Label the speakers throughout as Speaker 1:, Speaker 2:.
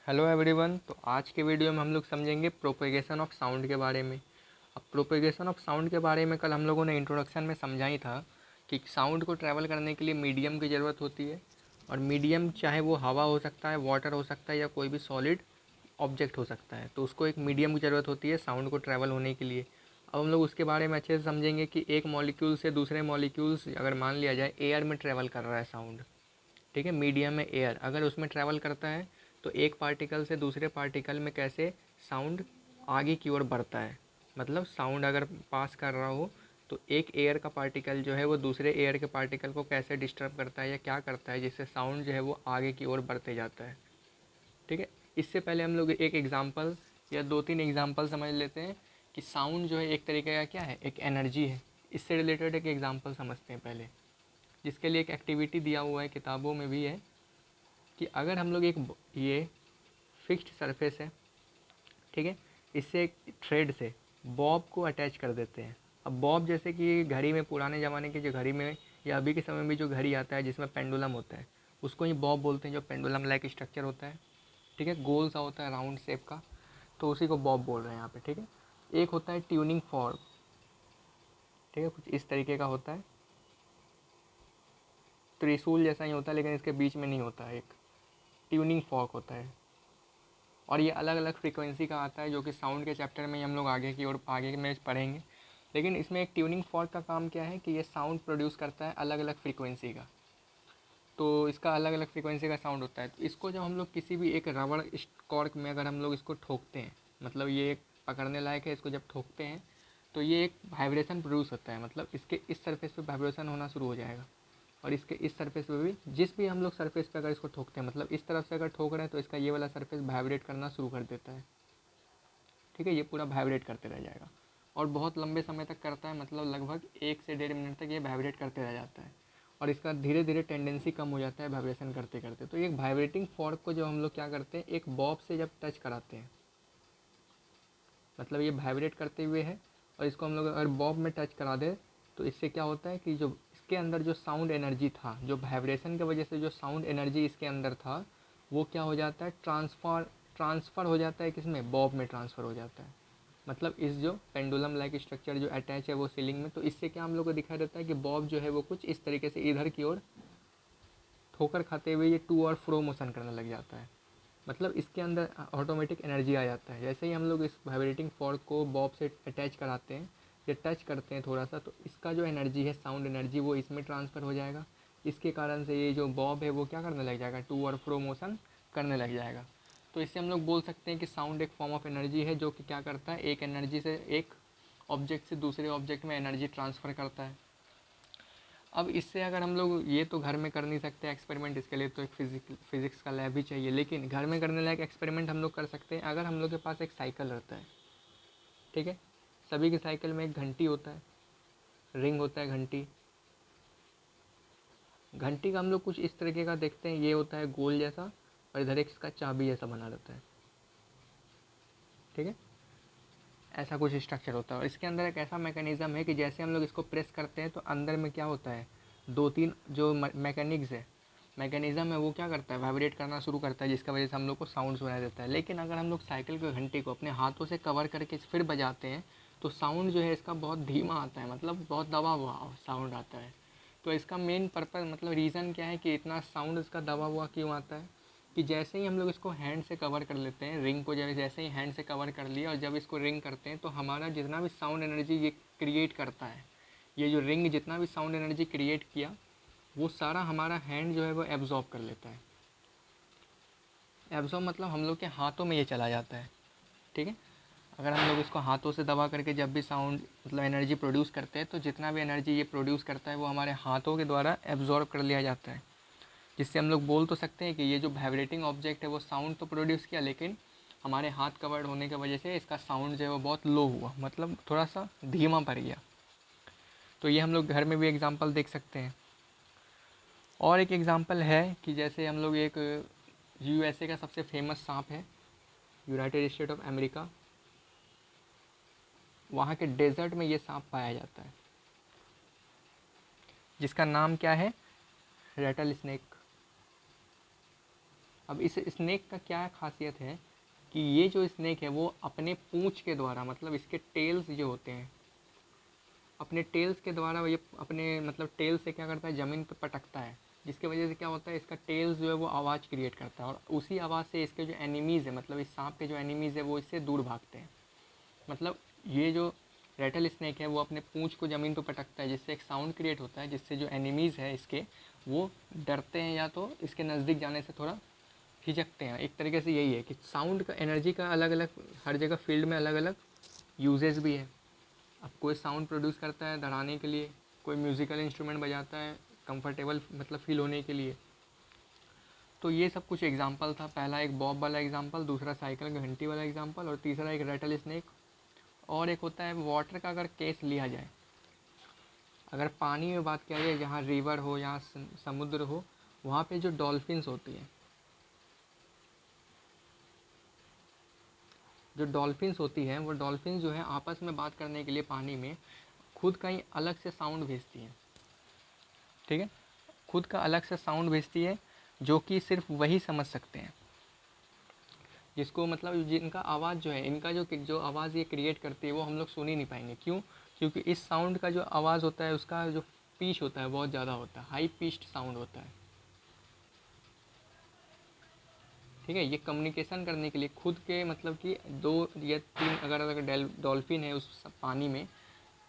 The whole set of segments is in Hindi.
Speaker 1: Hello everyone. तो आज के वीडियो में हम लोग समझेंगे प्रोपेगेशन ऑफ साउंड के बारे में। अब प्रोपेगेशन ऑफ साउंड के बारे में कल हम लोगों ने इंट्रोडक्शन में समझा ही था कि साउंड को ट्रैवल करने के लिए मीडियम की ज़रूरत होती है। और मीडियम चाहे वो हवा हो सकता है, वाटर हो सकता है, या कोई भी सॉलिड ऑब्जेक्ट हो सकता है, तो उसको एक मीडियम की ज़रूरत होती है साउंड को ट्रैवल होने के लिए। अब हम लोग उसके बारे में अच्छे से समझेंगे कि एक मॉलिक्यूल से दूसरे मॉलिक्यूल्स, अगर मान लिया जाए एयर में ट्रैवल कर रहा है साउंड, ठीक है, मीडियम में एयर अगर उसमें ट्रैवल करता है तो एक पार्टिकल से दूसरे पार्टिकल में कैसे साउंड आगे की ओर बढ़ता है। मतलब साउंड अगर पास कर रहा हो तो एक एयर का पार्टिकल जो है वो दूसरे एयर के पार्टिकल को कैसे डिस्टर्ब करता है या क्या करता है जिससे साउंड जो है वो आगे की ओर बढ़ते जाता है। ठीक है, इससे पहले हम लोग एक एग्जांपल या दो तीन एग्जांपल समझ लेते हैं कि साउंड जो है एक तरीके का क्या है, एक एनर्जी है। इससे रिलेटेड एक एग्जांपल समझते हैं पहले, जिसके लिए एक एक्टिविटी दिया हुआ है, किताबों में भी है, कि अगर हम लोग एक ये फिक्स्ड सरफेस है, ठीक है, इससे एक थ्रेड से बॉब को अटैच कर देते हैं। अब बॉब जैसे कि घड़ी में, पुराने ज़माने की जो घड़ी में या अभी के समय में जो घड़ी आता है जिसमें पेंडुलम होता है, उसको ही बॉब बोलते हैं, जो पेंडुलम लाइक स्ट्रक्चर होता है, ठीक है, गोल सा होता है, राउंड शेप का, तो उसी को बॉब बोल रहे हैं यहाँ पे। ठीक है, एक होता है ट्यूनिंग फॉर्क, ठीक है, कुछ इस तरीके का होता है, त्रिशूल जैसा ही होता है लेकिन इसके बीच में नहीं होता है, एक ट्यूनिंग फॉर्क होता है। और ये अलग अलग फ्रीक्वेंसी का आता है, जो कि साउंड के चैप्टर में हम लोग आगे की ओर आगे में पढ़ेंगे। लेकिन इसमें एक ट्यूनिंग फॉर्क का काम क्या है कि ये साउंड प्रोड्यूस करता है अलग अलग फ्रीक्वेंसी का, तो इसका अलग अलग फ्रीक्वेंसी का साउंड होता है। तो इसको जब हम लोग किसी भी एक रबड़ कॉर्क में अगर हम लोग इसको ठोकते हैं, मतलब ये एक पकड़ने लायक है, इसको जब ठोकते हैं तो ये एक वाइब्रेशन प्रोड्यूस होता है। मतलब इसके इस सरफेस पे वाइब्रेशन होना शुरू हो जाएगा, और इसके इस सरफेस पे भी, जिस भी हम लोग सरफेस पे अगर इसको ठोकते हैं, मतलब इस तरफ से अगर ठोक रहे हैं तो इसका ये वाला सरफेस वाइब्रेट करना शुरू कर देता है। ठीक है, ये पूरा वाइब्रेट करते रह जाएगा और बहुत लंबे समय तक करता है, मतलब लगभग 1 से 1.5 मिनट तक ये वाइब्रेट करते रह जाता है। और इसका धीरे धीरे टेंडेंसी कम हो जाता है वाइब्रेशन करते करते। तो एक वाइब्रेटिंग फॉर्क को जो हम लोग क्या करते हैं, एक बॉब से जब टच कराते हैं, मतलब ये वाइब्रेट करते हुए है, और इसको हम लोग अगर बॉब में टच करा दे तो इससे क्या होता है कि जो इसके अंदर जो साउंड एनर्जी था, जो वाइब्रेशन की वजह से जो साउंड एनर्जी इसके अंदर था, वो क्या हो जाता है, ट्रांसफ़र हो जाता है, किसमें, बॉब में ट्रांसफ़र हो जाता है। मतलब इस जो पेंडुलम लाइक स्ट्रक्चर जो अटैच है वो सीलिंग में, तो इससे क्या हम लोग को दिखाई देता है कि बॉब जो है वो कुछ इस तरीके से इधर की ओर ठोकर खाते हुए ये टू और फ्रो मोशन करने लग जाता है। मतलब इसके अंदर ऑटोमेटिक एनर्जी आ जाता है। जैसे ही हम लोग इस वाइब्रेटिंग फॉर्क को बॉब से अटैच कराते हैं या टच करते हैं थोड़ा सा, तो इसका जो एनर्जी है, साउंड एनर्जी, वो इसमें ट्रांसफ़र हो जाएगा। इसके कारण से ये जो बॉब है वो क्या करने लग जाएगा, टू और फ्रो मोशन करने लग जाएगा। तो इससे हम लोग बोल सकते हैं कि साउंड एक फॉर्म ऑफ एनर्जी है, जो कि क्या करता है, एक एनर्जी से एक ऑब्जेक्ट से दूसरे ऑब्जेक्ट में एनर्जी ट्रांसफ़र करता है। अब इससे अगर हम लोग, ये तो घर में कर नहीं सकते एक्सपेरिमेंट, इसके लिए तो एक फिज़िक्स का लैब ही चाहिए, लेकिन घर में करने लायक एक्सपेरिमेंट हम लोग कर सकते हैं अगर हम लोग के पास एक साइकिल रहता है। ठीक है, सभी की साइकिल में एक घंटी होता है, रिंग होता है घंटी। घंटी का हम लोग कुछ इस तरीके का देखते हैं, ये होता है गोल जैसा, और इधर एक इसका चाबी जैसा बना रहता है। ठीक है, ऐसा कुछ स्ट्रक्चर होता है, और इसके अंदर एक ऐसा मैकेनिज़्म है कि जैसे हम लोग इसको प्रेस करते हैं तो अंदर में क्या होता है, दो तीन जो मैकेनिज़्म है वो क्या करता है, वाइब्रेट करना शुरू करता है, जिसकी वजह से हम लोग को साउंड सुनाई देता है। लेकिन अगर हम लोग साइकिल के घंटे को अपने हाथों से कवर करके फिर बजाते हैं तो साउंड जो है इसका बहुत धीमा आता है, मतलब बहुत दबा हुआ साउंड आता है। तो इसका मेन पर्पज़, मतलब रीज़न क्या है कि इतना साउंड इसका दबा हुआ क्यों आता है, कि जैसे ही हम लोग इसको हैंड से कवर कर लेते हैं, रिंग को जब जैसे ही हैंड से कवर कर लिया और जब इसको रिंग करते हैं तो हमारा जितना भी साउंड एनर्जी ये क्रिएट करता है, ये जो रिंग जितना भी साउंड एनर्जी क्रिएट किया, वो सारा हमारा हैंड जो है वो एब्जॉर्ब कर लेता है। एब्जॉर्ब मतलब हम लोग के हाथों में ये चला जाता है। ठीक है, अगर हम लोग इसको हाथों से दबा करके जब भी साउंड, मतलब एनर्जी प्रोड्यूस करते हैं, तो जितना भी एनर्जी ये प्रोड्यूस करता है वो हमारे हाथों के द्वारा एब्जॉर्ब कर लिया जाता है। जिससे हम लोग बोल तो सकते हैं कि ये जो वाइब्रेटिंग ऑब्जेक्ट है वो साउंड तो प्रोड्यूस किया, लेकिन हमारे हाथ कवर्ड होने की वजह से इसका साउंड जो है वो बहुत लो हुआ, मतलब थोड़ा सा धीमा पड़ गया। तो ये हम लोग घर में भी एग्जांपल देख सकते हैं। और एक एग्जांपल है कि जैसे हम लोग एक यूएसए का सबसे फेमस सांप है, यूनाइटेड स्टेट ऑफ अमेरिका, वहाँ के डेजर्ट में ये सांप पाया जाता है, जिसका नाम क्या है, रेटल स्नेक। अब इस स्नेक का क्या खासियत है कि ये जो स्नेक है वो अपने पूंछ के द्वारा, मतलब इसके टेल्स जो होते हैं, अपने टेल्स के द्वारा ये अपने मतलब टेल से क्या करता है, ज़मीन पर पटकता है, जिसकी वजह से क्या होता है, इसका टेल्स जो है वो आवाज़ क्रिएट करता है, और उसी आवाज़ से इसके जो एनिमीज़ है, मतलब इस सांप के जो एनिमीज़ है वो इससे दूर भागते हैं। मतलब ये जो रेटल स्नेक है वो अपने पूंछ को ज़मीन पर पटकता है, जिससे एक साउंड क्रिएट होता है, जिससे जो एनिमीज़ है इसके वो डरते हैं या तो इसके नज़दीक जाने से थोड़ा हिचकते हैं। एक तरीके से यही है कि साउंड का, एनर्जी का अलग अलग हर जगह फील्ड में अलग अलग यूजेस भी है। अब कोई साउंड प्रोड्यूस करता है डराने के लिए, कोई म्यूज़िकल इंस्ट्रूमेंट बजाता है कंफर्टेबल मतलब फ़ील होने के लिए। तो ये सब कुछ एग्जांपल था, पहला एक बॉब वाला एग्जांपल, दूसरा साइकिल की घंटी वाला एग्जांपल, और तीसरा एक रेटल स्नेक। और एक होता है वाटर का, अगर केस लिया जाए, अगर पानी में बात किया जाए, जहाँ रिवर हो, यहाँ समुद्र हो, वहाँ पे जो डॉल्फिन्स होती हैं, जो डॉल्फिन्स होती हैं, वो डॉल्फिन्स जो है आपस में बात करने के लिए पानी में खुद का ही अलग से साउंड भेजती हैं। ठीक है, खुद का अलग से साउंड भेजती है, जो कि सिर्फ वही समझ सकते हैं, जिसको मतलब जिनका आवाज़ जो है, इनका जो जो आवाज़ ये क्रिएट करती है वो हम लोग सुन ही नहीं पाएंगे। क्यों? क्योंकि इस साउंड का जो आवाज़ होता है उसका जो पिच होता है बहुत ज़्यादा होता है, हाई पिच्ड साउंड होता है। ठीक है, ये कम्युनिकेशन करने के लिए खुद के मतलब कि दो या तीन अगर डॉल्फिन है उस पानी में,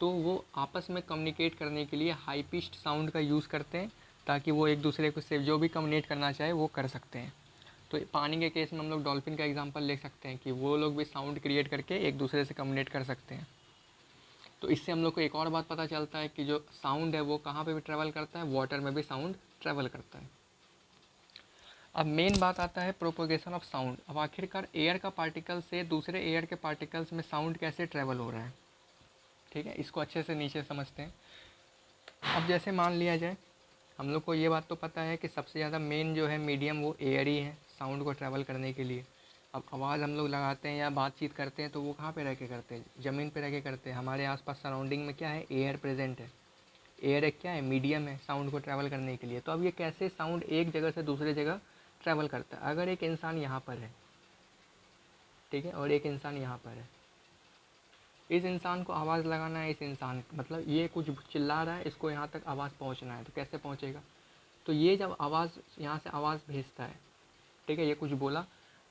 Speaker 1: तो वो आपस में कम्युनिकेट करने के लिए हाई पिच्ड साउंड का यूज़ करते हैं, ताकि वो एक दूसरे को से जो भी कम्युनिकेट करना चाहे वो कर सकते हैं। तो पानी के केस में हम लोग डॉल्फिन का एग्जांपल ले सकते हैं कि वो लोग भी साउंड क्रिएट करके एक दूसरे से कम्युनिकेट कर सकते हैं। तो इससे हम लोग को एक और बात पता चलता है कि जो साउंड है वो कहाँ पे भी ट्रैवल करता है, वाटर में भी साउंड ट्रैवल करता है। अब मेन बात आता है प्रोपोगेशन ऑफ साउंड। अब आखिरकार एयर का पार्टिकल से दूसरे एयर के पार्टिकल्स में साउंड कैसे ट्रैवल हो रहा है। ठीक है, इसको अच्छे से नीचे समझते हैं। अब जैसे मान लिया जाए, हम लोग को ये बात तो पता है कि सबसे ज़्यादा मेन जो है मीडियम वो एयर ही है साउंड को ट्रैवल करने के लिए। अब आवाज़ हम लोग लगाते हैं या बातचीत करते हैं तो वो कहाँ पे रह के करते हैं, ज़मीन पे रह के करते हैं। हमारे आसपास सराउंडिंग में क्या है, एयर प्रेजेंट है। एयर एक क्या है, मीडियम है साउंड को ट्रैवल करने के लिए। तो अब ये कैसे साउंड एक जगह से दूसरी जगह ट्रैवल करता है। अगर एक इंसान यहाँ पर है, ठीक है, और एक इंसान यहाँ पर है, इस इंसान को आवाज़ लगाना है, इस इंसान मतलब ये कुछ चिल्ला रहा है, इसको यहाँ तक आवाज़ पहुँचना है, तो कैसे पहुँचेगा। तो ये जब आवाज़ यहाँ से आवाज़ भेजता है, ठीक है, ये कुछ बोला,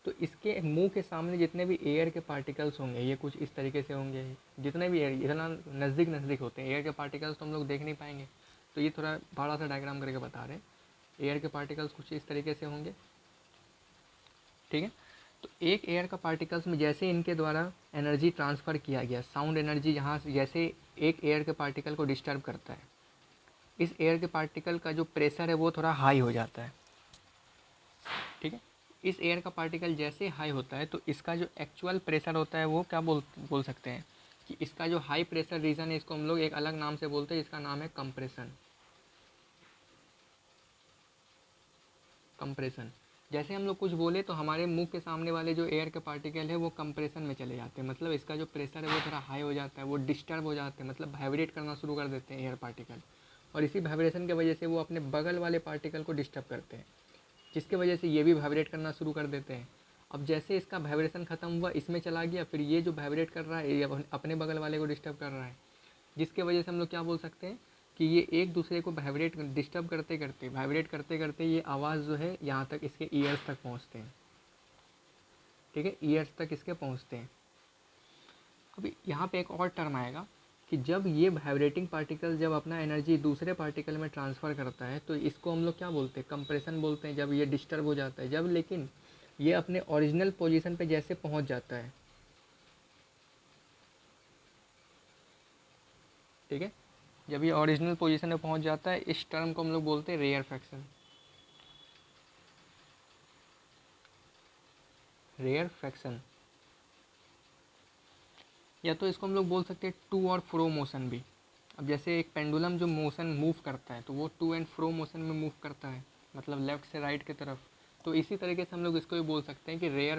Speaker 1: तो इसके मुंह के सामने जितने भी एयर के पार्टिकल्स होंगे ये कुछ इस तरीके से होंगे। जितने भी एयर इतना नज़दीक नज़दीक होते हैं एयर के पार्टिकल्स तो हम लोग देख नहीं पाएंगे, तो ये थोड़ा बड़ा सा डायग्राम करके बता रहे हैं। एयर के पार्टिकल्स कुछ इस तरीके से होंगे। ठीक है, तो एक एयर का पार्टिकल्स में जैसे इनके द्वारा एनर्जी ट्रांसफ़र किया गया, साउंड एनर्जी यहाँ से जैसे एक एयर के पार्टिकल को डिस्टर्ब करता है, इस एयर के पार्टिकल का जो प्रेशर है वो थोड़ा हाई हो जाता है। ठीक है, इस एयर का पार्टिकल जैसे हाई होता है तो इसका जो एक्चुअल प्रेशर होता है वो क्या बोल सकते हैं कि इसका जो हाई प्रेशर रीजन है, इसको हम लोग एक अलग नाम से बोलते हैं, इसका नाम है कंप्रेशन। कंप्रेशन, जैसे हम लोग कुछ बोले तो हमारे मुंह के सामने वाले जो एयर के पार्टिकल है वो कंप्रेशन में चले जाते हैं, मतलब इसका जो प्रेशर है वो थोड़ा हाई हो जाता है, वो डिस्टर्ब हो जाते हैं, मतलब वाइब्रेट करना शुरू कर देते हैं एयर पार्टिकल, और इसी वाइब्रेशन की वजह से वो अपने बगल वाले पार्टिकल को डिस्टर्ब करते हैं, जिसके वजह से ये भी वाइब्रेट करना शुरू कर देते हैं। अब जैसे इसका वाइब्रेशन ख़त्म हुआ, इसमें चला गया, फिर ये जो वाइब्रेट कर रहा है ये अपने बगल वाले को डिस्टर्ब कर रहा है, जिसके वजह से हम लोग क्या बोल सकते हैं कि ये एक दूसरे को वाइब्रेट डिस्टर्ब करते करते, वाइब्रेट करते करते ये आवाज़ जो है यहाँ तक इसके ईयर्स तक पहुँचते हैं। ठीक है, ईयर्स तक इसके पहुँचते हैं। अब यहाँ पे एक और टर्म आएगा कि जब ये वाइब्रेटिंग पार्टिकल जब अपना एनर्जी दूसरे पार्टिकल में ट्रांसफ़र करता है तो इसको हम लोग क्या बोलते हैं, कंप्रेशन बोलते हैं, जब ये डिस्टर्ब हो जाता है। जब लेकिन ये अपने ओरिजिनल पोजीशन पे जैसे पहुंच जाता है, ठीक है, जब ये ओरिजिनल पोजीशन में पहुंच जाता है, इस टर्म को हम लोग बोलते हैं रेयर फ्रैक्शन। रेयर फ्रैक्शन, या तो इसको हम लोग बोल सकते हैं टू और फ्रो मोशन भी। अब जैसे एक पेंडुलम जो मोशन मूव करता है तो वो टू एंड फ्रो मोशन में मूव करता है, मतलब लेफ़्ट से राइट की तरफ। तो इसी तरीके से हम लोग इसको भी बोल सकते हैं कि रेयर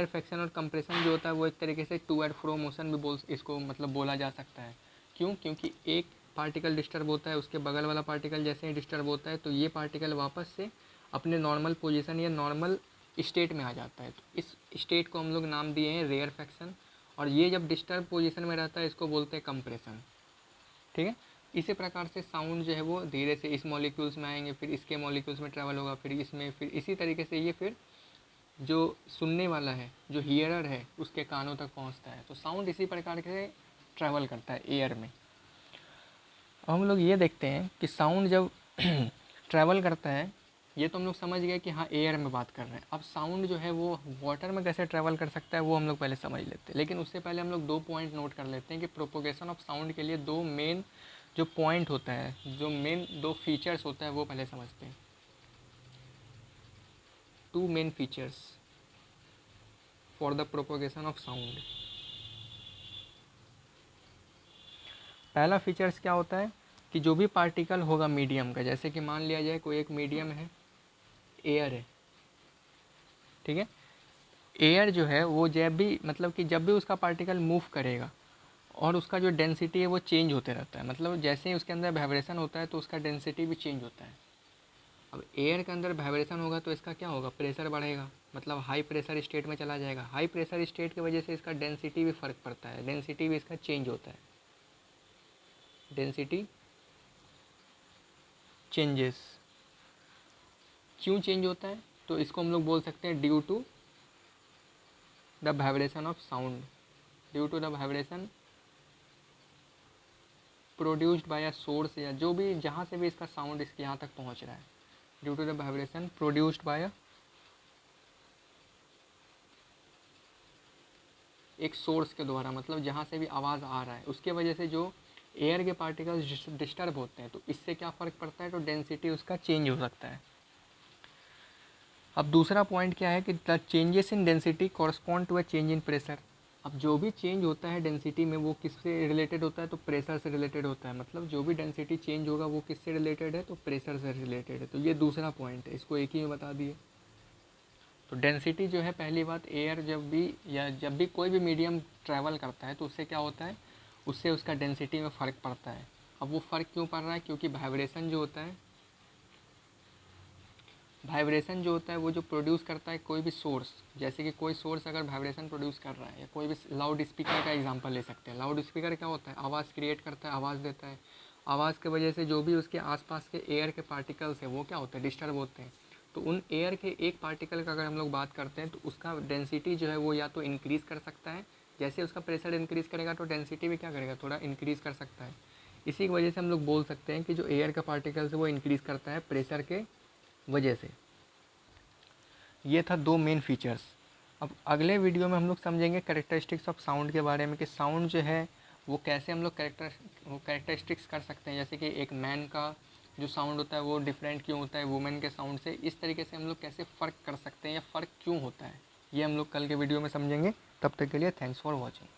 Speaker 1: फ्रैक्शन और कंप्रेशन जो होता है वो एक तरीके से टू एंड फ्रो मोशन भी इसको मतलब बोला जा सकता है। क्यों? क्योंकि एक पार्टिकल डिस्टर्ब होता है उसके बगल वाला पार्टिकल जैसे ही डिस्टर्ब होता है तो ये पार्टिकल वापस से अपने नॉर्मल पोजीशन या नॉर्मल स्टेट में आ जाता है। तो इस स्टेट को हम लोग नाम दिए हैं रेयरफैक्शन, और ये जब डिस्टर्ब पोजीशन में रहता है इसको बोलते हैं कंप्रेशन। ठीक है, इसी प्रकार से साउंड जो है वो धीरे से इस मॉलिक्यूल्स में आएंगे, फिर इसके मॉलिक्यूल्स में ट्रैवल होगा, फिर इसमें, फिर इसी तरीके से ये फिर जो सुनने वाला है, जो हियरर है, उसके कानों तक पहुंचता है। तो साउंड इसी प्रकार से ट्रैवल करता है एयर में। अब हम लोग ये देखते हैं कि साउंड जब ट्रैवल करता है, ये तो हम लोग समझ गए कि हाँ एयर में बात कर रहे हैं। अब साउंड जो है वो वाटर में कैसे ट्रैवल कर सकता है वो हम लोग पहले समझ लेते हैं। लेकिन उससे पहले हम लोग 2 पॉइंट नोट कर लेते हैं कि प्रोपोगेशन ऑफ साउंड के लिए 2 मेन जो पॉइंट होता है, जो मेन 2 फीचर्स होता है वो पहले समझते हैं। 2 main features for the propagation of sound. पहला फीचर्स क्या होता है कि जो भी पार्टिकल होगा मीडियम का, जैसे कि मान लिया जाए कोई एक मीडियम है, एयर है, ठीक है। एयर जो है वो जब भी मतलब कि जब भी उसका पार्टिकल मूव करेगा और उसका जो डेंसिटी है वो चेंज होते रहता है, मतलब जैसे ही उसके अंदर वाइब्रेशन होता है तो उसका डेंसिटी भी चेंज होता है। अब एयर के अंदर वाइब्रेशन होगा तो इसका क्या होगा, प्रेशर बढ़ेगा, मतलब हाई प्रेशर स्टेट में चला जाएगा। हाई प्रेशर स्टेट की वजह से इसका डेंसिटी भी फ़र्क पड़ता है, डेंसिटी भी इसका चेंज होता है, डेंसिटी चेंजेस। क्यों चेंज होता है, तो इसको हम लोग बोल सकते हैं due to the vibration of sound, due to the vibration produced by a source, या जो भी जहाँ से भी इसका साउंड इसके यहाँ तक पहुँच रहा है, due to the vibration produced by एक सोर्स के द्वारा, मतलब जहाँ से भी आवाज़ आ रहा है उसके वजह से जो एयर के पार्टिकल्स डिस्टर्ब होते हैं तो इससे क्या फ़र्क पड़ता है, तो डेंसिटी उसका चेंज हो सकता है। अब दूसरा पॉइंट क्या है कि the changes in density correspond to a change in pressure. अब जो भी चेंज होता है डेंसिटी में वो किससे रिलेटेड होता है, तो प्रेशर से रिलेटेड होता है। मतलब जो भी डेंसिटी चेंज होगा वो किससे रिलेटेड है, तो प्रेशर से रिलेटेड है। तो ये दूसरा पॉइंट है, इसको एक ही में बता दिए। तो डेंसिटी जो है, पहली बात, एयर जब भी या जब भी कोई भी मीडियम ट्रैवल करता है तो उससे क्या होता है, उससे उसका डेंसिटी में फ़र्क पड़ता है। अब वो फ़र्क क्यों पड़ रहा है, क्योंकि वाइब्रेशन जो होता है, वाइब्रेशन जो होता है वो जो प्रोड्यूस करता है कोई भी सोर्स, जैसे कि कोई सोर्स अगर वाइब्रेशन प्रोड्यूस कर रहा है, या कोई भी लाउड स्पीकर का एग्जांपल ले सकते हैं। लाउड स्पीकर क्या होता है, आवाज़ क्रिएट करता है, आवाज़ देता है। आवाज़ की वजह से जो भी उसके आसपास के एयर के पार्टिकल्स हैं वो क्या होते हैं, डिस्टर्ब होते हैं। तो उन एयर के एक पार्टिकल का अगर हम लोग बात करते हैं तो उसका डेंसिटी जो है वो या तो इंक्रीज़ कर सकता है, जैसे उसका प्रेशर इंक्रीज़ करेगा तो डेंसिटी भी क्या करेगा, थोड़ा इंक्रीज़ कर सकता है। इसी की वजह से हम लोग बोल सकते हैं कि जो एयर का पार्टिकल्स है वो इंक्रीज़ करता है प्रेशर के वजह से। ये था 2 मेन फीचर्स। अब अगले वीडियो में हम लोग समझेंगे कैरेक्टरिस्टिक्स ऑफ साउंड के बारे में, कि साउंड जो है वो कैसे हम लोग कैरेक्टरिस्टिक्स कर सकते हैं। जैसे कि एक मैन का जो साउंड होता है वो डिफरेंट क्यों होता है वुमेन के साउंड से, इस तरीके से हम लोग कैसे फ़र्क कर सकते हैं या फ़र्क क्यों होता है, ये हम लोग कल के वीडियो में समझेंगे। तब तक के लिए थैंक्स फॉर वॉचिंग।